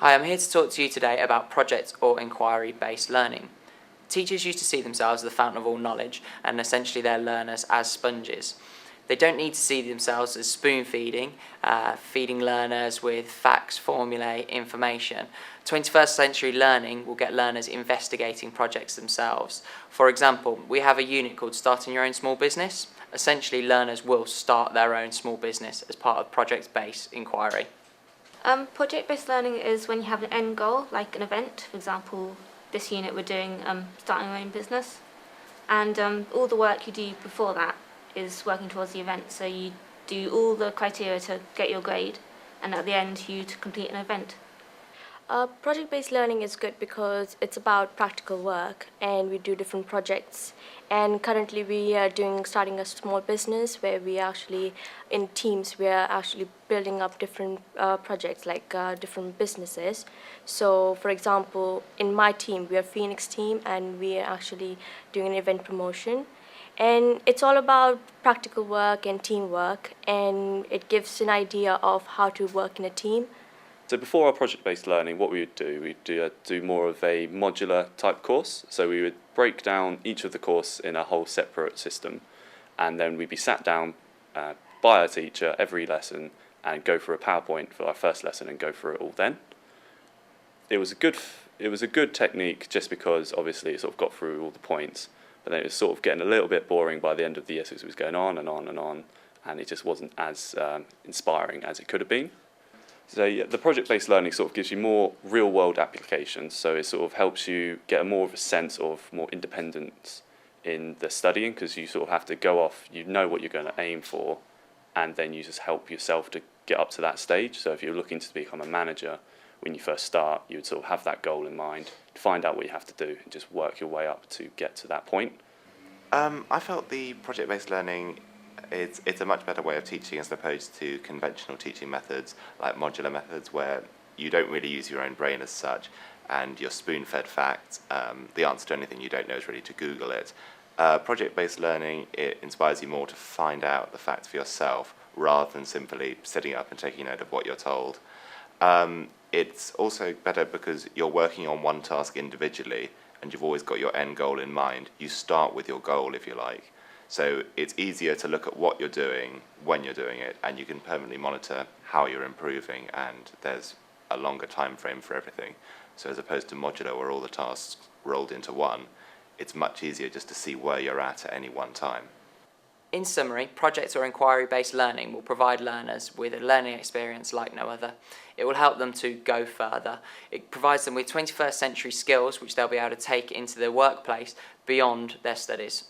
Hi, I'm here to talk to you today about project or inquiry-based learning. Teachers used to see themselves as the fountain of all knowledge and essentially their learners as sponges. They don't need to see themselves as spoon-feeding, feeding learners with facts, formulae, information. 21st century learning will get learners investigating projects themselves. For example, we have a unit called Starting Your Own Small Business. Essentially, learners will start their own small business as part of project-based inquiry. Project-based learning is when you have an end goal, like an event. For example, this unit we're doing starting your own business, and all the work you do before that is working towards the event. So you do all the criteria to get your grade, and at the end you to complete an event. Project-based learning is good because it's about practical work and we do different projects. And currently we are starting a small business where we actually, in teams, we are actually building up different projects like different businesses. So for example, in my team, we are Phoenix team and we are actually doing an event promotion. And it's all about practical work and teamwork, and it gives an idea of how to work in a team. So before our project-based learning, what we'd do more of a modular type course. So we would break down each of the course in a whole separate system, and then we'd be sat down by a teacher every lesson and go through a PowerPoint for our first lesson and go through it all then. It was a good technique just because obviously it sort of got through all the points, but then it was sort of getting a little bit boring by the end of the year because it was going on and on and on, and it just wasn't as inspiring as it could have been. So yeah, the project-based learning sort of gives you more real-world applications, so it sort of helps you get more of a sense of more independence in the studying, because you sort of have to go off, you know what you're going to aim for, and then you just help yourself to get up to that stage. So if you're looking to become a manager, when you first start, you would sort of have that goal in mind, find out what you have to do, and just work your way up to get to that point. I felt the project-based learning it's a much better way of teaching as opposed to conventional teaching methods like modular methods where you don't really use your own brain as such and you're spoon-fed facts. The answer to anything you don't know is really to Google it. Project-based learning, it inspires you more to find out the facts for yourself rather than simply sitting up and taking note of what you're told. It's also better because you're working on one task individually and you've always got your end goal in mind. You start with your goal, if you like. So it's easier to look at what you're doing when you're doing it, and you can permanently monitor how you're improving, and there's a longer time frame for everything. So as opposed to modular where all the tasks rolled into one, it's much easier just to see where you're at any one time. In summary, project or inquiry-based learning will provide learners with a learning experience like no other. It will help them to go further. It provides them with 21st century skills which they'll be able to take into their workplace beyond their studies.